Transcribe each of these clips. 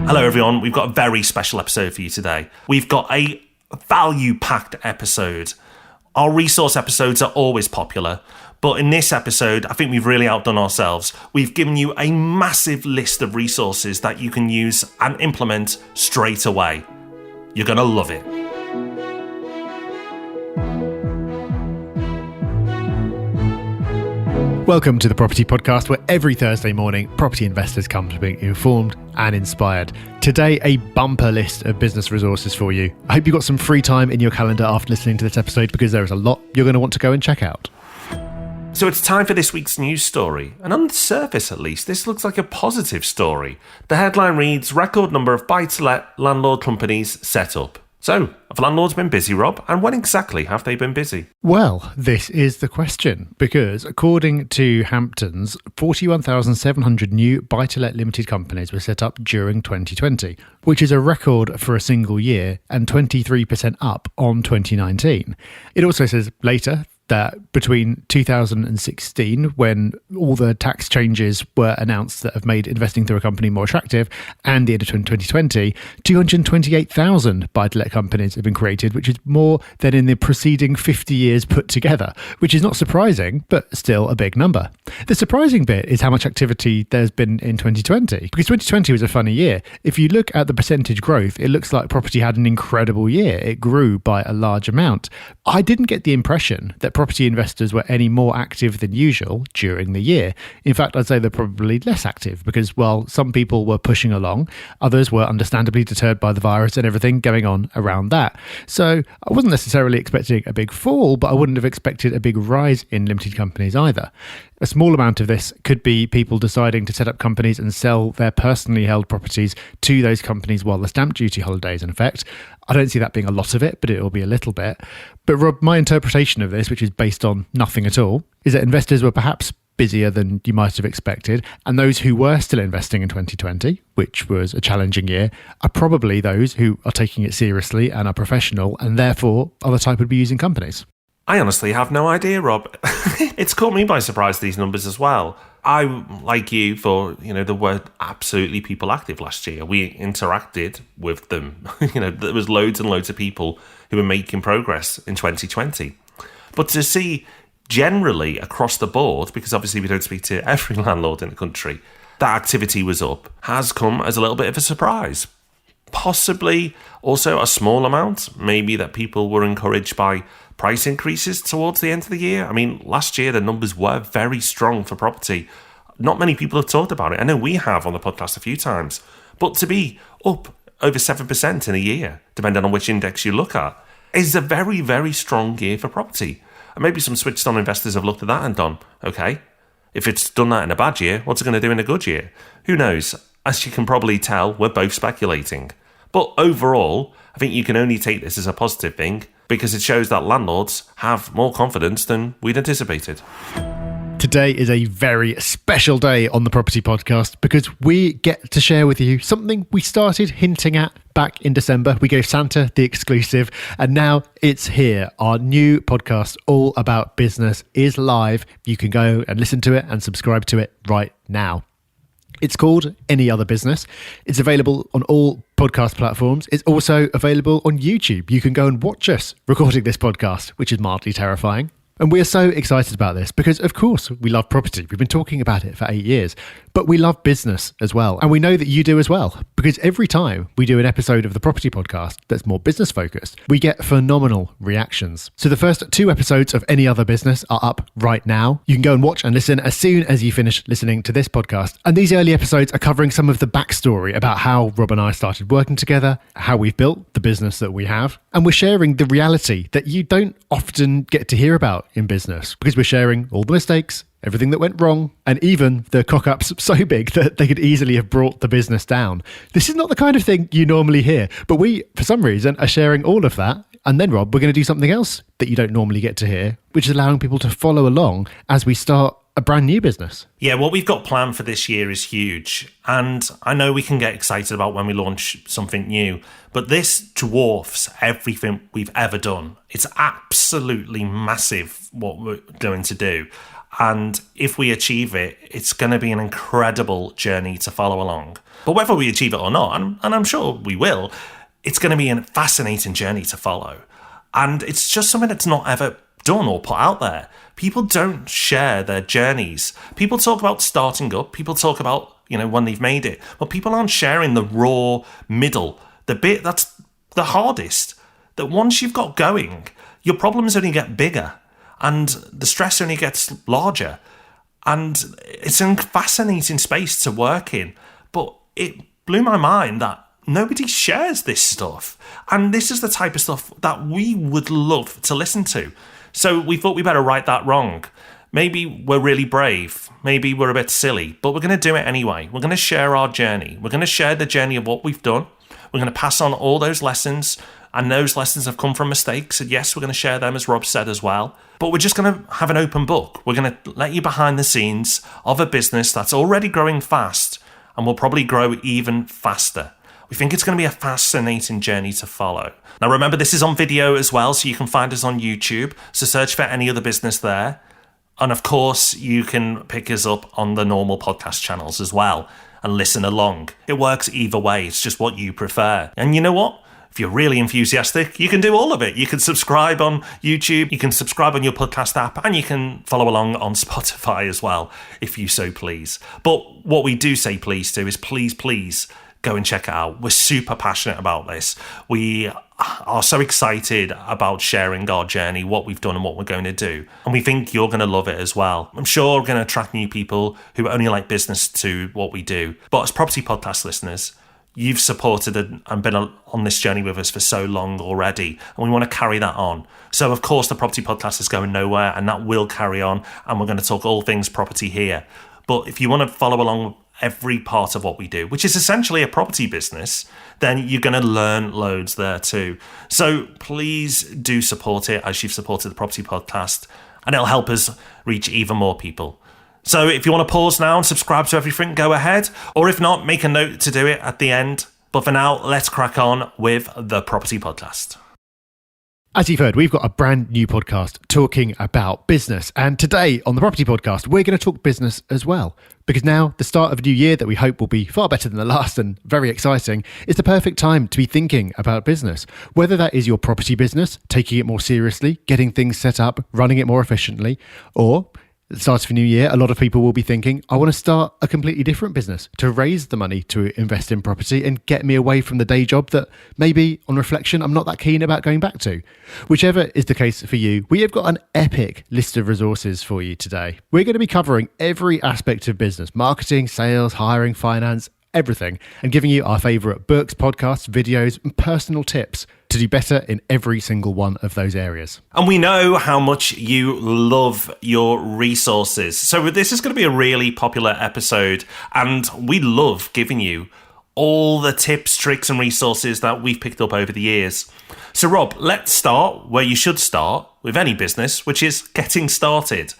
Hello everyone, we've got a very special episode for you today. We've got a value-packed episode. Our resource episodes are always popular, but in this episode, I think we've really outdone ourselves. We've given you a massive list of resources that you can use and implement straight away. You're going to love it. Welcome to the Property Podcast, where every Thursday morning, property investors come to be informed and inspired. Today, a bumper list of business resources for you. I hope you've got some free time in your calendar after listening to this episode, because there is a lot you're going to want to go and check out. So it's time for this week's news story. And on the surface, at least, this looks like a positive story. The headline reads, record number of buy-to-let landlord companies set up. So, have landlords been busy, Rob? And when exactly have they been busy? Well, this is the question, because according to Hamptons, 41,700 new buy-to-let limited companies were set up during 2020, which is a record for a single year and 23% up on 2019. It also says later that between 2016, when all the tax changes were announced that have made investing through a company more attractive, and the end of 2020, 228,000 buy-to-let companies have been created, which is more than in the preceding 50 years put together, which is not surprising, but still a big number. The surprising bit is how much activity there's been in 2020, because 2020 was a funny year. If you look at the percentage growth, it looks like property had an incredible year. It grew by a large amount. I didn't get the impression that property investors were any more active than usual during the year. In fact, I'd say they're probably less active, because while some people were pushing along, others were understandably deterred by the virus and everything going on around that. So I wasn't necessarily expecting a big fall, but I wouldn't have expected a big rise in limited companies either. A small amount of this could be people deciding to set up companies and sell their personally held properties to those companies while the stamp duty holiday is in effect. I don't see that being a lot of it, but it will be a little bit. But Rob, my interpretation of this, which is based on nothing at all, is that investors were perhaps busier than you might have expected, and those who were still investing in 2020, which was a challenging year, are probably those who are taking it seriously and are professional, and therefore are the type who would be using companies. I honestly have no idea, Rob. It's caught me by surprise, these numbers as well. I, like you, thought, there were absolutely people active last year. We interacted with them. There was loads and loads of people who were making progress in 2020. But to see generally across the board, because obviously we don't speak to every landlord in the country, that activity was up, has come as a little bit of a surprise. Possibly also a small amount, maybe that people were encouraged by price increases towards the end of the year. I mean, last year the numbers were very strong for property. Not many people have talked about it. I know we have on the podcast a few times. But to be up over 7% in a year, depending on which index you look at, is a very, very strong year for property. And maybe some switched-on investors have looked at that and done, okay, if it's done that in a bad year, what's it going to do in a good year? Who knows? As you can probably tell, we're both speculating. But overall, I think you can only take this as a positive thing, because it shows that landlords have more confidence than we'd anticipated. Today is a very special day on the Property Podcast, because we get to share with you something we started hinting at back in December. We gave Santa the exclusive, and now it's here. Our new podcast, all about business, is live. You can go and listen to it and subscribe to it right now. It's called Any Other Business. It's available on all podcast platforms. It's also available on YouTube. You can go and watch us recording this podcast, which is mildly terrifying. And we are so excited about this because, of course, we love property. We've been talking about it for 8 years, but we love business as well. And we know that you do as well, because every time we do an episode of the Property Podcast that's more business focused, we get phenomenal reactions. So the first 2 episodes of Any Other Business are up right now. You can go and watch and listen as soon as you finish listening to this podcast. And these early episodes are covering some of the backstory about how Rob and I started working together, how we've built the business that we have. And we're sharing the reality that you don't often get to hear about in business, because we're sharing all the mistakes, everything that went wrong, and even the cock-ups so big that they could easily have brought the business down. This is not the kind of thing you normally hear, but we, for some reason, are sharing all of that. And then, Rob, we're going to do something else that you don't normally get to hear, which is allowing people to follow along as we start a brand new business. Yeah, what we've got planned for this year is huge. And I know we can get excited about when we launch something new, but this dwarfs everything we've ever done. It's absolutely massive what we're going to do. And if we achieve it, it's going to be an incredible journey to follow along. But whether we achieve it or not, and I'm sure we will, it's going to be a fascinating journey to follow. And it's just something that's not ever done or put out there. People don't share their journeys. People talk about starting up. People talk about, when they've made it. But people aren't sharing the raw middle, the bit that's the hardest. That once you've got going, your problems only get bigger and the stress only gets larger. And it's a fascinating space to work in. But it blew my mind that nobody shares this stuff. And this is the type of stuff that we would love to listen to. So we thought we better right that wrong. Maybe we're really brave. Maybe we're a bit silly, but we're going to do it anyway. We're going to share our journey. We're going to share the journey of what we've done. We're going to pass on all those lessons, and those lessons have come from mistakes. And yes, we're going to share them, as Rob said as well. But we're just going to have an open book. We're going to let you behind the scenes of a business that's already growing fast and will probably grow even faster. We think it's going to be a fascinating journey to follow. Now, remember, this is on video as well, so you can find us on YouTube. So search for Any Other Business there. And of course, you can pick us up on the normal podcast channels as well and listen along. It works either way. It's just what you prefer. And you know what? If you're really enthusiastic, you can do all of it. You can subscribe on YouTube, you can subscribe on your podcast app, and you can follow along on Spotify as well, if you so please. But what we do say please to is please go and check it out. We're super passionate about this. We are so excited about sharing our journey, what we've done and what we're going to do. And we think you're going to love it as well. I'm sure we're going to attract new people who only like business to what we do. But as Property Podcast listeners, you've supported and been on this journey with us for so long already, and we want to carry that on. So, of course, the Property Podcast is going nowhere, and that will carry on, and we're going to talk all things property here. But if you want to follow along with every part of what we do, which is essentially a property business, then you're going to learn loads there too. So please do support it as you've supported the Property Podcast, and it'll help us reach even more people. So if you want to pause now and subscribe to everything, go ahead. Or if not, make a note to do it at the end. But for now, let's crack on with the Property Podcast. As you've heard, we've got a brand new podcast talking about business. And today on the Property Podcast, we're going to talk business as well. Because now, the start of a new year that we hope will be far better than the last and very exciting, is the perfect time to be thinking about business. Whether that is your property business, taking it more seriously, getting things set up, running it more efficiently, or at the start of a new year, a lot of people will be thinking, I want to start a completely different business to raise the money to invest in property and get me away from the day job that maybe on reflection, I'm not that keen about going back to. Whichever is the case for you, we have got an epic list of resources for you today. We're going to be covering every aspect of business, marketing, sales, hiring, finance, everything, and giving you our favourite books, podcasts, videos, and personal tips to do better in every single one of those areas. And we know how much you love your resources. So this is going to be a really popular episode, and we love giving you all the tips, tricks, and resources that we've picked up over the years. So Rob, let's start where you should start with any business, which is getting started.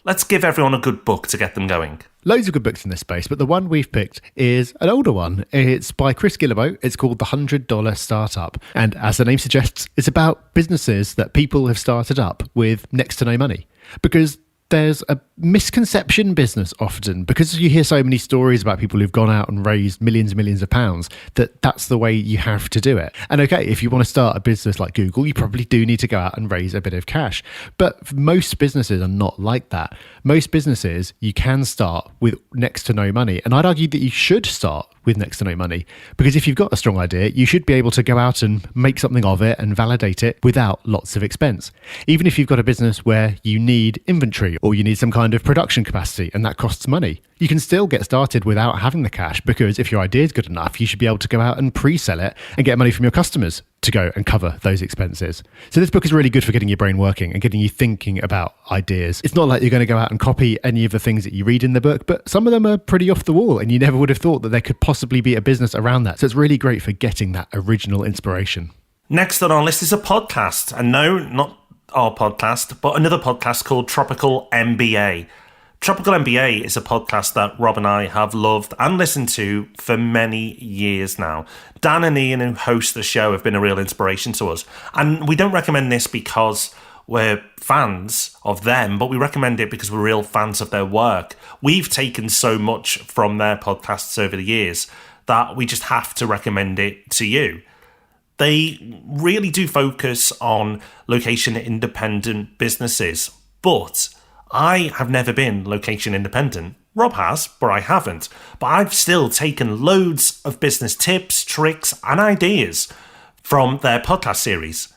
Let's give everyone a good book to get them going. Loads of good books in this space, but the one we've picked is an older one. It's by Chris Guillebeau. It's called The $100 Startup. And as the name suggests, it's about businesses that people have started up with next to no money. Because there's a misconception business often, because you hear so many stories about people who've gone out and raised millions and millions of pounds, that's the way you have to do it. And okay, if you want to start a business like Google, you probably do need to go out and raise a bit of cash. But most businesses are not like that. Most businesses, you can start with next to no money. And I'd argue that you should start with next to no money, because if you've got a strong idea, you should be able to go out and make something of it and validate it without lots of expense. Even if you've got a business where you need inventory or you need some kind of production capacity and that costs money, you can still get started without having the cash, because if your idea is good enough, you should be able to go out and pre-sell it and get money from your customers to go and cover those expenses. So this book is really good for getting your brain working and getting you thinking about ideas. It's not like you're going to go out and copy any of the things that you read in the book, but some of them are pretty off the wall and you never would have thought that there could possibly be a business around that. So it's really great for getting that original inspiration. Next on our list is a podcast. And no, not our podcast, but another podcast called Tropical MBA. Tropical MBA is a podcast that Rob and I have loved and listened to for many years now. Dan and Ian, who host the show, have been a real inspiration to us. And we don't recommend this because we're fans of them, but we recommend it because we're real fans of their work. We've taken so much from their podcasts over the years that we just have to recommend it to you. They really do focus on location-independent businesses, but I have never been location-independent. Rob has, but I haven't. But I've still taken loads of business tips, tricks, and ideas from their podcast series.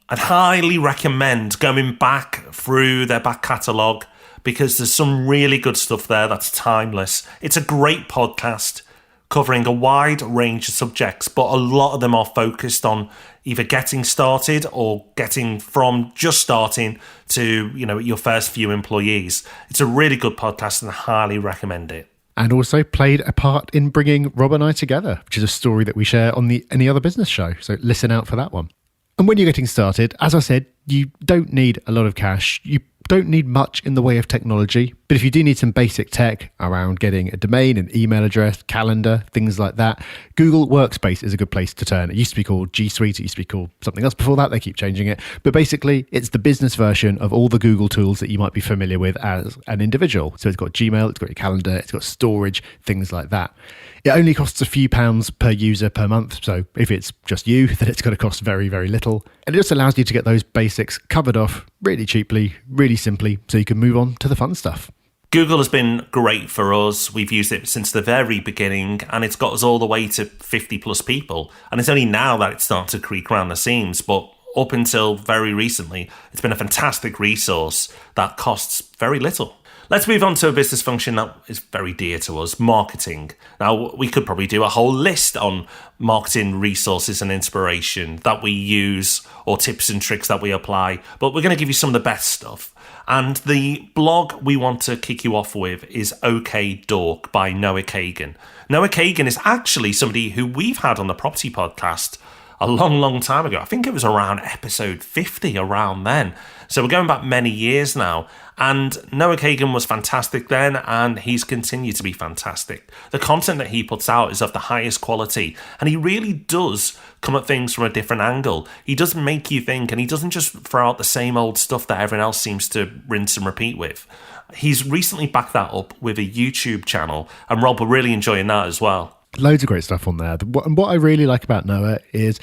I'd highly recommend going back through their back catalogue because there's some really good stuff there that's timeless. It's a great podcast covering a wide range of subjects, but a lot of them are focused on either getting started or getting from just starting to, your first few employees. It's a really good podcast and I highly recommend it. And also played a part in bringing Rob and I together, which is a story that we share on the Any Other Business show. So listen out for that one. And when you're getting started, as I said, you don't need a lot of cash. You don't need much in the way of technology. But if you do need some basic tech around getting a domain, an email address, calendar, things like that, Google Workspace is a good place to turn. It used to be called G Suite. It used to be called something else before that. They keep changing it. But basically, it's the business version of all the Google tools that you might be familiar with as an individual. So it's got Gmail, it's got your calendar, it's got storage, things like that. It only costs a few pounds per user per month. So if it's just you, then it's going to cost very, very little. And it just allows you to get those basics covered off really cheaply, really simply, so you can move on to the fun stuff. Google has been great for us. We've used it since the very beginning, and it's got us all the way to 50 plus people. And it's only now that it's starting to creak around the seams, but up until very recently, it's been a fantastic resource that costs very little. Let's move on to a business function that is very dear to us, marketing. Now, we could probably do a whole list on marketing resources and inspiration that we use or tips and tricks that we apply, but we're going to give you some of the best stuff. And the blog we want to kick you off with is OK Dork by Noah Kagan. Noah Kagan is actually somebody who we've had on the Property Podcast a long, long time ago. I think it was around episode 50, around then. So we're going back many years now. And Noah Kagan was fantastic then, and he's continued to be fantastic. The content that he puts out is of the highest quality, and he really does come at things from a different angle. He does make you think, and he doesn't just throw out the same old stuff that everyone else seems to rinse and repeat with. He's recently backed that up with a YouTube channel, and Rob, we're really enjoying that as well. Loads of great stuff on there. And what I really like about Noah is,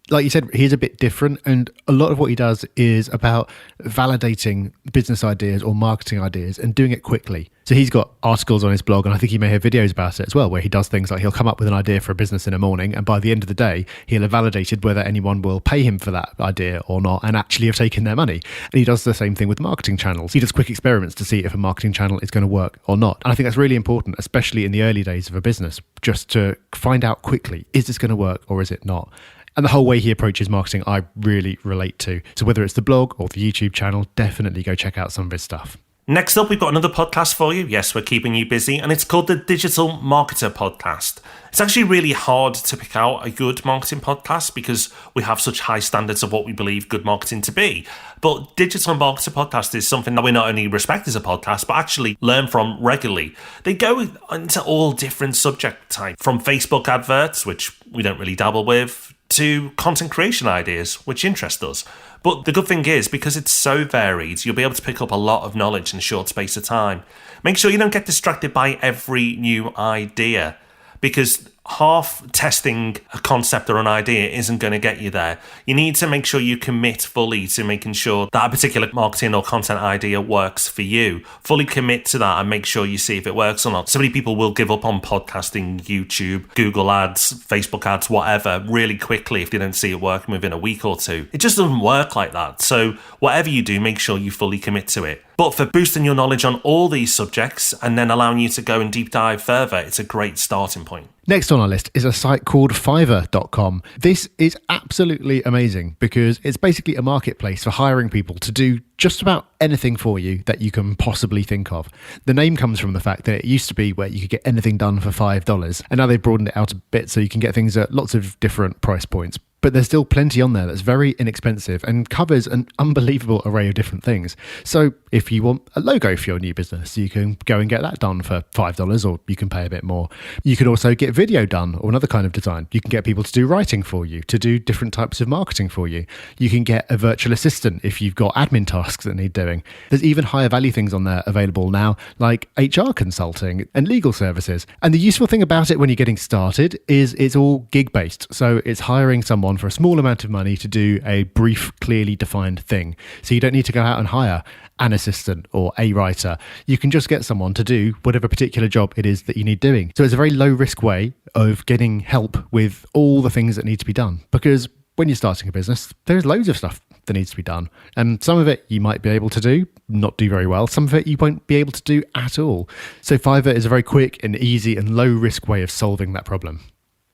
like you said, he's a bit different, and a lot of what he does is about validating business ideas or marketing ideas and doing it quickly. So he's got articles on his blog, and I think he may have videos about it as well, where he does things like he'll come up with an idea for a business in a morning, and by the end of the day, he'll have validated whether anyone will pay him for that idea or not and actually have taken their money. And he does the same thing with marketing channels. He does quick experiments to see if a marketing channel is going to work or not. And I think that's really important, especially in the early days of a business, just to find out quickly, is this going to work or is it not? And the whole way he approaches marketing, I really relate to. So whether it's the blog or the YouTube channel, definitely go check out some of his stuff. Next up, we've got another podcast for you. Yes, we're keeping you busy, and it's called the Digital Marketer Podcast. It's actually really hard to pick out a good marketing podcast because we have such high standards of what we believe good marketing to be. But Digital Marketer Podcast is something that we not only respect as a podcast, but actually learn from regularly. They go into all different subject types, from Facebook adverts, which we don't really dabble with, to content creation ideas, which interest us. But the good thing is, because it's so varied, you'll be able to pick up a lot of knowledge in a short space of time. Make sure you don't get distracted by every new idea, because half testing a concept or an idea isn't going to get you there. You need to make sure you commit fully to making sure that a particular marketing or content idea works for you. Fully commit to that and make sure you see if it works or not. So many people will give up on podcasting, YouTube, Google ads, Facebook ads, whatever, really quickly if they don't see it working within a week or two. It just doesn't work like that. So whatever you do, make sure you fully commit to it. But for boosting your knowledge on all these subjects and then allowing you to go and deep dive further, it's a great starting point. Next on our list is a site called Fiverr.com. This is absolutely amazing because it's basically a marketplace for hiring people to do just about anything for you that you can possibly think of. The name comes from the fact that it used to be where you could get anything done for $5, and now they've broadened it out a bit so you can get things at lots of different price points. But there's still plenty on there that's very inexpensive and covers an unbelievable array of different things. So if you want a logo for your new business, you can go and get that done for $5, or you can pay a bit more. You can also get video done or another kind of design. You can get people to do writing for you, to do different types of marketing for you. You can get a virtual assistant if you've got admin tasks that need doing. There's even higher value things on there available now, like HR consulting and legal services. And the useful thing about it when you're getting started is it's all gig based. So it's hiring someone for a small amount of money to do a brief, clearly defined thing. So you don't need to go out and hire an assistant or a writer. You can just get someone to do whatever particular job it is that you need doing. So it's a very low risk way of getting help with all the things that need to be done. Because when you're starting a business, there's loads of stuff that needs to be done. And some of it you might be able to do, not do very well. Some of it you won't be able to do at all. So Fiverr is a very quick and easy and low risk way of solving that problem.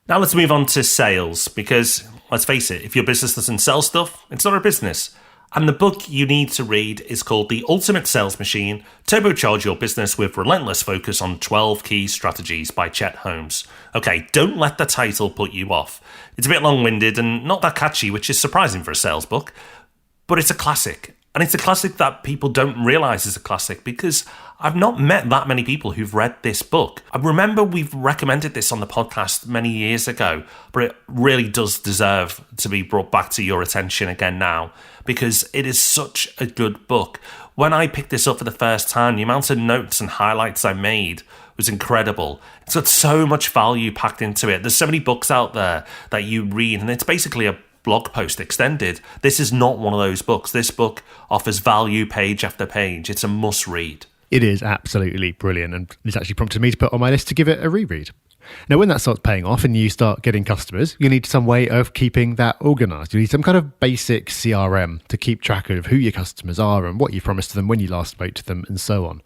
Now let's move on to sales, because let's face it, if your business doesn't sell stuff, it's not a business. And the book you need to read is called The Ultimate Sales Machine, Turbocharge Your Business with Relentless Focus on 12 Key Strategies by Chet Holmes. Okay, don't let the title put you off. It's a bit long-winded and not that catchy, which is surprising for a sales book, but it's a classic. And it's a classic that people don't realise is a classic, because I've not met that many people who've read this book. I remember we've recommended this on the podcast many years ago, but it really does deserve to be brought back to your attention again now, because it is such a good book. When I picked this up for the first time, the amount of notes and highlights I made was incredible. It's got so much value packed into it. There's so many books out there that you read, and it's basically a blog post extended. This is not one of those books. This book offers value page after page. It's a must read. It is absolutely brilliant, and it's actually prompted me to put on my list to give it a reread. Now, when that starts paying off and you start getting customers, you need some way of keeping that organised. You need some kind of basic CRM to keep track of who your customers are and what you promised them when you last spoke to them and so on.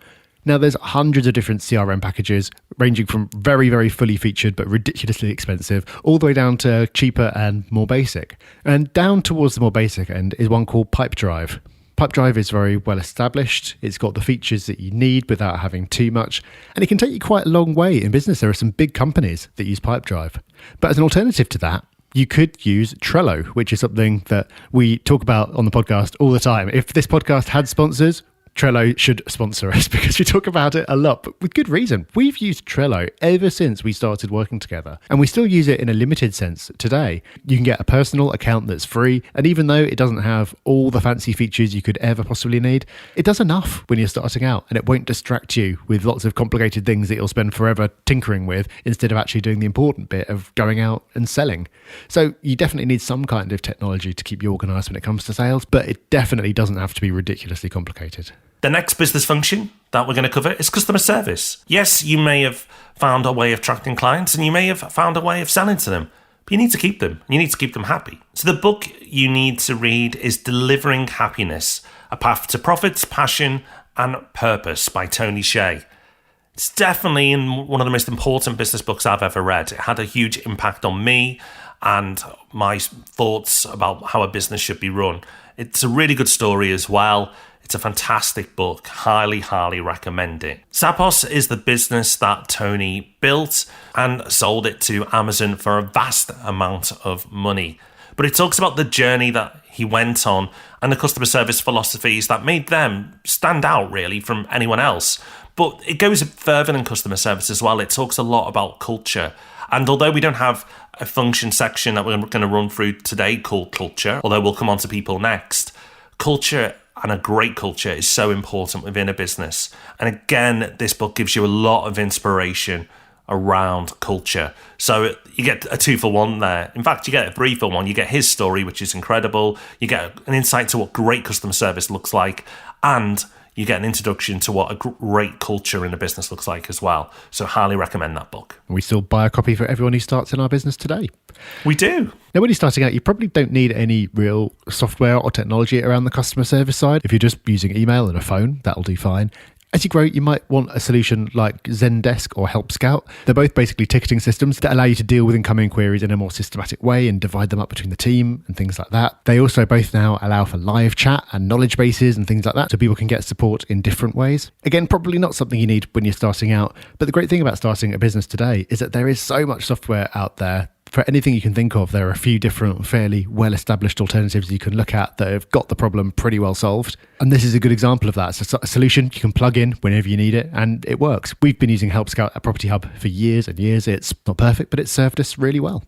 Now, there's hundreds of different CRM packages, ranging from very, very fully featured but ridiculously expensive, all the way down to cheaper and more basic. And down towards the more basic end is one called Pipedrive. Pipedrive is very well established. It's got the features that you need without having too much. And it can take you quite a long way in business. There are some big companies that use Pipedrive. But as an alternative to that, you could use Trello, which is something that we talk about on the podcast all the time. If this podcast had sponsors, Trello should sponsor us, because we talk about it a lot, but with good reason. We've used Trello ever since we started working together, and we still use it in a limited sense today. You can get a personal account that's free, and even though it doesn't have all the fancy features you could ever possibly need, it does enough when you're starting out, and it won't distract you with lots of complicated things that you'll spend forever tinkering with instead of actually doing the important bit of going out and selling. So you definitely need some kind of technology to keep you organized when it comes to sales, but it definitely doesn't have to be ridiculously complicated. The next business function that we're going to cover is customer service. Yes, you may have found a way of attracting clients and you may have found a way of selling to them, but you need to keep them. You need to keep them happy. So the book you need to read is Delivering Happiness, A Path to Profits, Passion and Purpose by Tony Hsieh. It's definitely one of the most important business books I've ever read. It had a huge impact on me and my thoughts about how a business should be run. It's a really good story as well. It's a fantastic book. Highly, highly recommend it. Zappos is the business that Tony built and sold it to Amazon for a vast amount of money. But it talks about the journey that he went on and the customer service philosophies that made them stand out really from anyone else. But it goes further than customer service as well. It talks a lot about culture. And although we don't have a function section that we're going to run through today called culture, although we'll come on to people next, culture and a great culture is so important within a business. And again, this book gives you a lot of inspiration around culture. So you get a 2-for-1 there. In fact, you get a 3-for-1. You get his story, which is incredible. You get an insight to what great customer service looks like. And you get an introduction to what a great culture in a business looks like as well. So highly recommend that book. We still buy a copy for everyone who starts in our business today. We do. Now, when you're starting out, you probably don't need any real software or technology around the customer service side. If you're just using email and a phone, that'll do fine. As you grow, you might want a solution like Zendesk or Help Scout. They're both basically ticketing systems that allow you to deal with incoming queries in a more systematic way and divide them up between the team and things like that. They also both now allow for live chat and knowledge bases and things like that, so people can get support in different ways. Again, probably not something you need when you're starting out, but the great thing about starting a business today is that there is so much software out there For anything you can think of, there are a few different fairly well-established alternatives you can look at that have got the problem pretty well solved. And this is a good example of that. It's a solution you can plug in whenever you need it, and it works. We've been using Help Scout at Property Hub for years and years. It's not perfect, but it's served us really well.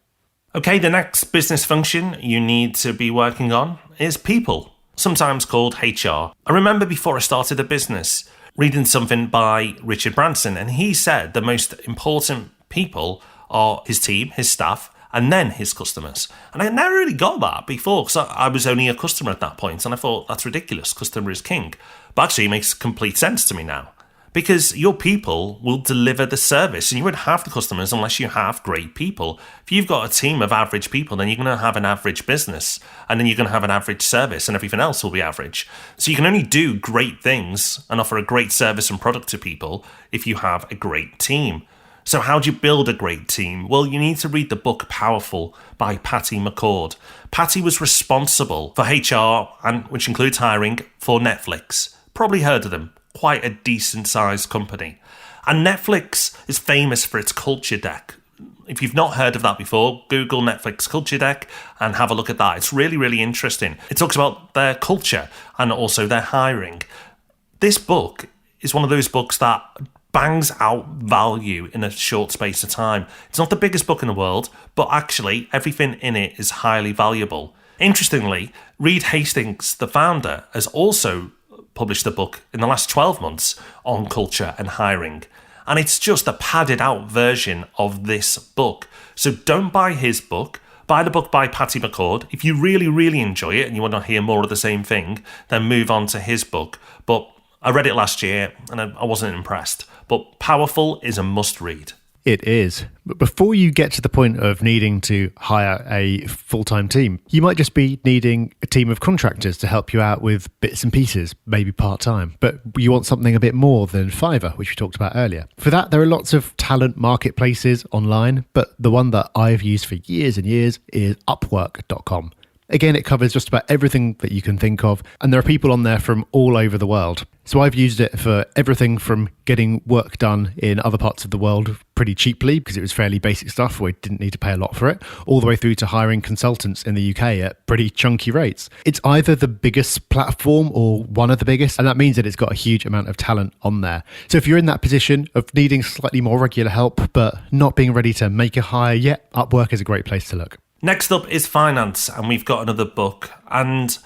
Okay, the next business function you need to be working on is people, sometimes called HR. I remember before I started a business reading something by Richard Branson, and he said the most important people are his team, his staff, and then his customers. And I never really got that before because I was only a customer at that point, and I thought that's ridiculous, customer is king. But actually it makes complete sense to me now. Because your people will deliver the service, and you won't have the customers unless you have great people. If you've got a team of average people, then you're going to have an average business, and then you're going to have an average service, and everything else will be average. So you can only do great things and offer a great service and product to people if you have a great team. So how do you build a great team? Well, you need to read the book Powerful by Patty McCord. Patty was responsible for HR, and which includes hiring, for Netflix. Probably heard of them. Quite a decent-sized company. And Netflix is famous for its culture deck. If you've not heard of that before, Google Netflix culture deck and have a look at that. It's really, really interesting. It talks about their culture and also their hiring. This book is one of those books that bangs out value in a short space of time. It's not the biggest book in the world, but actually everything in it is highly valuable. Interestingly, Reed Hastings, the founder, has also published a book in the last 12 months on culture and hiring. And it's just a padded out version of this book. So don't buy his book. Buy the book by Patty McCord. If you really, really enjoy it and you want to hear more of the same thing, then move on to his book. But I read it last year and I wasn't impressed. But Powerful is a must read. It is. But before you get to the point of needing to hire a full-time team, you might just be needing a team of contractors to help you out with bits and pieces, maybe part-time. But you want something a bit more than Fiverr, which we talked about earlier. For that, there are lots of talent marketplaces online, but the one that I've used for years and years is Upwork.com. Again, it covers just about everything that you can think of, and there are people on there from all over the world. So I've used it for everything from getting work done in other parts of the world pretty cheaply, because it was fairly basic stuff where I didn't need to pay a lot for it, all the way through to hiring consultants in the UK at pretty chunky rates. It's either the biggest platform or one of the biggest, and that means that it's got a huge amount of talent on there. So if you're in that position of needing slightly more regular help, but not being ready to make a hire yet, Upwork is a great place to look. Next up is finance, and we've got another book. And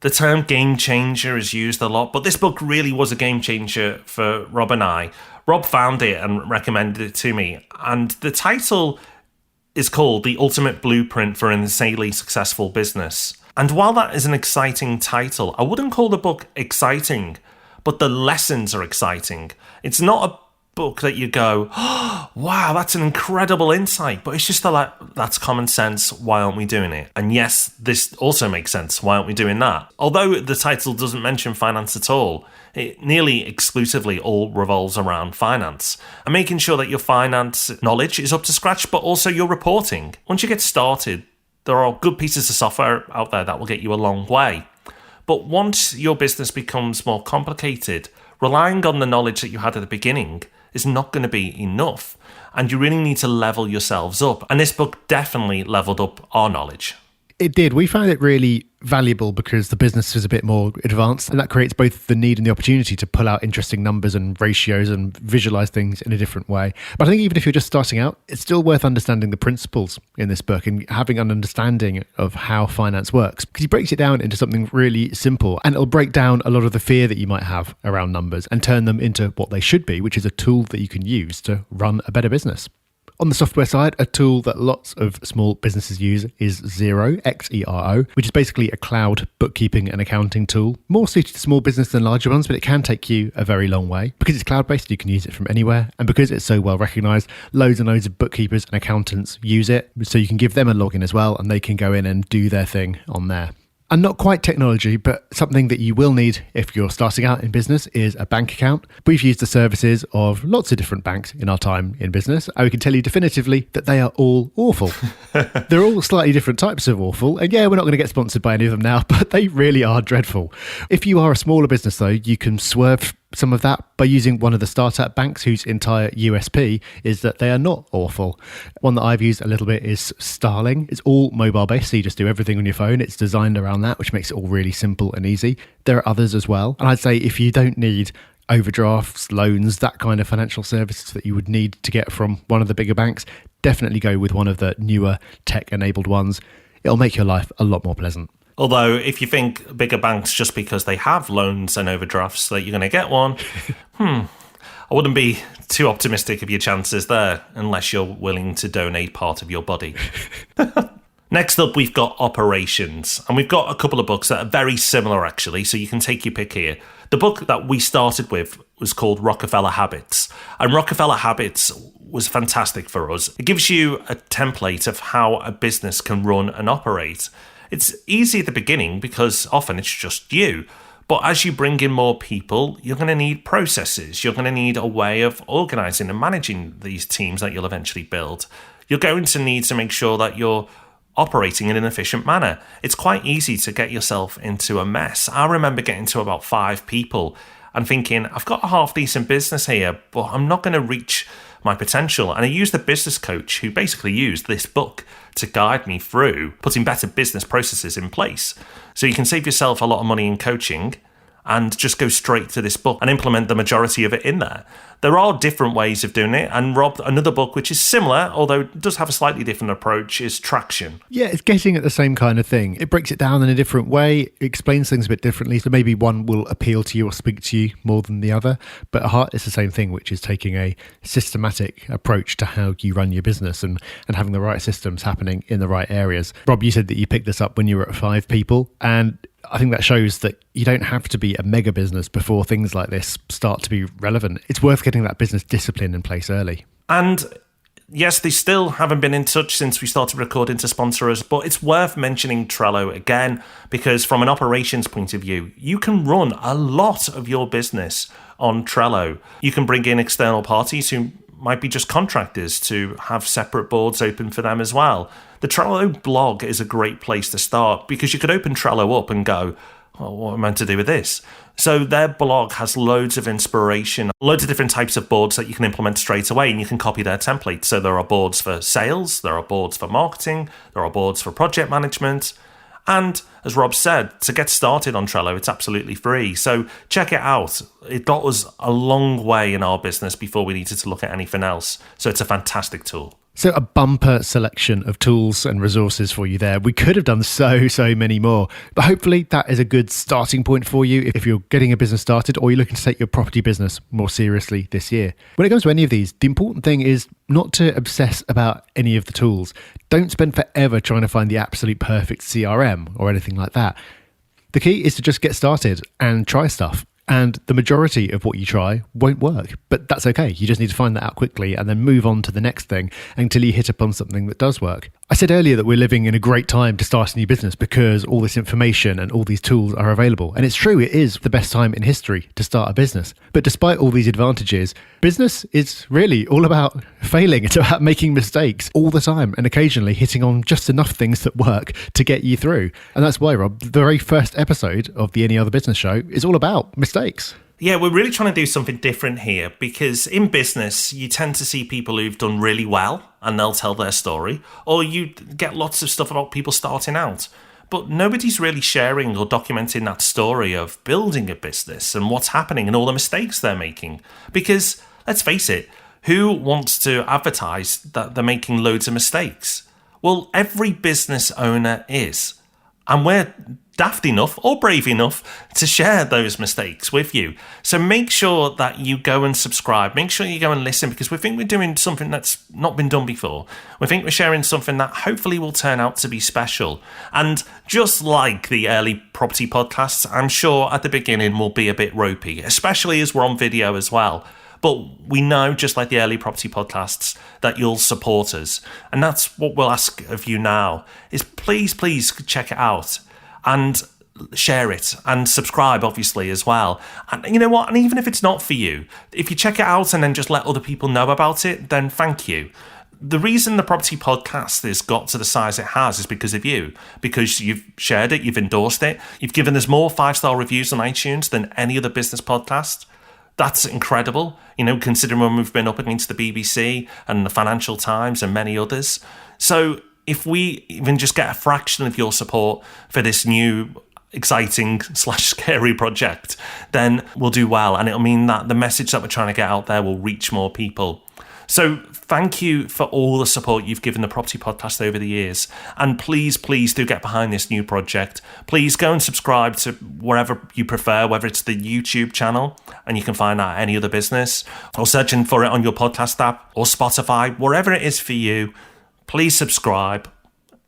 the term game changer is used a lot, but this book really was a game changer for Rob and I. Rob found it and recommended it to me. And the title is called The Ultimate Blueprint for an Insanely Successful Business. And while that is an exciting title, I wouldn't call the book exciting, but the lessons are exciting. It's not a book that you go, oh, wow, that's an incredible insight, but it's just that's common sense, why aren't we doing it? And yes, this also makes sense, why aren't we doing that? Although the title doesn't mention finance at all, it nearly exclusively all revolves around finance and making sure that your finance knowledge is up to scratch, but also your reporting. Once you get started, there are good pieces of software out there that will get you a long way. But once your business becomes more complicated, relying on the knowledge that you had at the beginning is not going to be enough. And you really need to level yourselves up. And this book definitely leveled up our knowledge. It did. We found it really valuable because the business is a bit more advanced, and that creates both the need and the opportunity to pull out interesting numbers and ratios and visualize things in a different way. But I think even if you're just starting out, it's still worth understanding the principles in this book and having an understanding of how finance works, because he breaks it down into something really simple, and it'll break down a lot of the fear that you might have around numbers and turn them into what they should be, which is a tool that you can use to run a better business. On the software side, a tool that lots of small businesses use is Xero, Xero, which is basically a cloud bookkeeping and accounting tool, more suited to small business than larger ones, but it can take you a very long way. Because it's cloud-based, you can use it from anywhere, and because it's so well recognized, loads and loads of bookkeepers and accountants use it, so you can give them a login as well, and they can go in and do their thing on there. And not quite technology, but something that you will need if you're starting out in business is a bank account. We've used the services of lots of different banks in our time in business, and we can tell you definitively that they are all awful. They're all slightly different types of awful, and yeah, we're not going to get sponsored by any of them now, but they really are dreadful. If you are a smaller business though, you can swerve some of that by using one of the startup banks whose entire USP is that they are not awful. One that I've used a little bit is Starling. It's all mobile based, so you just do everything on your phone. It's designed around that, which makes it all really simple and easy. There are others as well. And I'd say if you don't need overdrafts, loans, that kind of financial services that you would need to get from one of the bigger banks, definitely go with one of the newer tech-enabled ones. It'll make your life a lot more pleasant. Although, if you think bigger banks, just because they have loans and overdrafts, that you're going to get one, I wouldn't be too optimistic of your chances there, unless you're willing to donate part of your body. Next up, we've got operations, and we've got a couple of books that are very similar, actually, so you can take your pick here. The book that we started with was called Rockefeller Habits, and Rockefeller Habits was fantastic for us. It gives you a template of how a business can run and operate. It's easy at the beginning because often it's just you. But as you bring in more people, you're going to need processes. You're going to need a way of organising and managing these teams that you'll eventually build. You're going to need to make sure that you're operating in an efficient manner. It's quite easy to get yourself into a mess. I remember getting to about 5 people and thinking, I've got a half-decent business here, but I'm not going to reach my potential. And I used a business coach who basically used this book to guide me through putting better business processes in place. So you can save yourself a lot of money in coaching and just go straight to this book and implement the majority of it in there. There are different ways of doing it. And Rob, another book which is similar, although does have a slightly different approach, is Traction. Yeah, it's getting at the same kind of thing. It breaks it down in a different way, it explains things a bit differently. So maybe one will appeal to you or speak to you more than the other. But at heart, it's the same thing, which is taking a systematic approach to how you run your business and having the right systems happening in the right areas. Rob, you said that you picked this up when you were at 5 people. And I think that shows that you don't have to be a mega business before things like this start to be relevant. It's worth getting that business discipline in place early. And yes, they still haven't been in touch since we started recording to sponsor us, but it's worth mentioning Trello again, because from an operations point of view, you can run a lot of your business on Trello. You can bring in external parties who might be just contractors to have separate boards open for them as well. The Trello blog is a great place to start because you could open Trello up and go, well, what am I meant to do with this? So their blog has loads of inspiration, loads of different types of boards that you can implement straight away, and you can copy their template. So there are boards for sales, there are boards for marketing, there are boards for project management. And as Rob said, to get started on Trello, it's absolutely free. So check it out. It got us a long way in our business before we needed to look at anything else. So it's a fantastic tool. So a bumper selection of tools and resources for you there. We could have done so many more, but hopefully that is a good starting point for you if you're getting a business started or you're looking to take your property business more seriously this year. When it comes to any of these, the important thing is not to obsess about any of the tools. Don't spend forever trying to find the absolute perfect CRM or anything like that. The key is to just get started and try stuff. And the majority of what you try won't work, but that's okay. You just need to find that out quickly and then move on to the next thing until you hit upon something that does work. I said earlier that we're living in a great time to start a new business because all this information and all these tools are available. And it's true, it is the best time in history to start a business. But despite all these advantages, business is really all about failing. It's about making mistakes all the time and occasionally hitting on just enough things that work to get you through. And that's why, Rob, the very first episode of the Any Other Business Show is all about mistakes. Yeah, we're really trying to do something different here because in business, you tend to see people who've done really well and they'll tell their story, or you get lots of stuff about people starting out. But nobody's really sharing or documenting that story of building a business and what's happening and all the mistakes they're making. Because let's face it, who wants to advertise that they're making loads of mistakes? Well, every business owner is. And we're daft enough or brave enough to share those mistakes with you. So make sure that you go and subscribe. Make sure you go and listen because we think we're doing something that's not been done before. We think we're sharing something that hopefully will turn out to be special. And just like the early property podcasts, I'm sure at the beginning will be a bit ropey, especially as we're on video as well. But we know, just like the early property podcasts, that you'll support us. And that's what we'll ask of you now, is please check it out and share it and subscribe, obviously, as well. And you know what? And even if it's not for you, if you check it out and then just let other people know about it, then thank you. The reason the property podcast has got to the size it has is because of you, because you've shared it, you've endorsed it, you've given us more 5-star reviews on iTunes than any other business podcast. That's incredible, you know, considering when we've been up against the BBC and the Financial Times and many others. So if we even just get a fraction of your support for this new exciting / scary project, then we'll do well. And it'll mean that the message that we're trying to get out there will reach more people. So thank you for all the support you've given the Property Podcast over the years. And please do get behind this new project. Please go and subscribe to wherever you prefer, whether it's the YouTube channel, and you can find that any other business, or searching for it on your podcast app or Spotify, wherever it is for you. Please subscribe.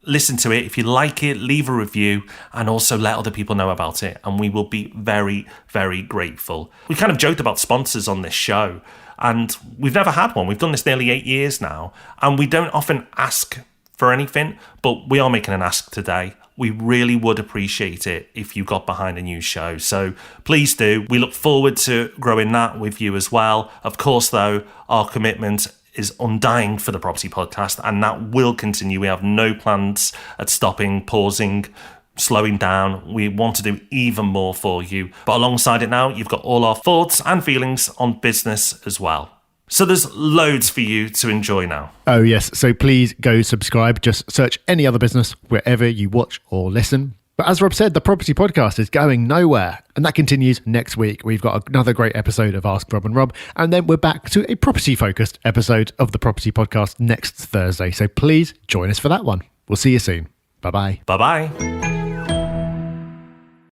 Listen to it. If you like it, leave a review and also let other people know about it. And we will be very, very grateful. We kind of joked about sponsors on this show, and we've never had one. We've done this nearly 8 years now, and we don't often ask for anything, but we are making an ask today. We really would appreciate it if you got behind a new show. So please do. We look forward to growing that with you as well. Of course, though, our commitment is undying for the Property Podcast, and that will continue. We have no plans at stopping, pausing, slowing down. We want to do even more for you. But alongside it now, you've got all our thoughts and feelings on business as well. So there's loads for you to enjoy now. Oh, yes. So please go subscribe. Just search any other business wherever you watch or listen. But as Rob said, the Property Podcast is going nowhere. And that continues next week. We've got another great episode of Ask Rob and Rob. And then we're back to a property-focused episode of the Property Podcast next Thursday. So please join us for that one. We'll see you soon. Bye-bye. Bye-bye.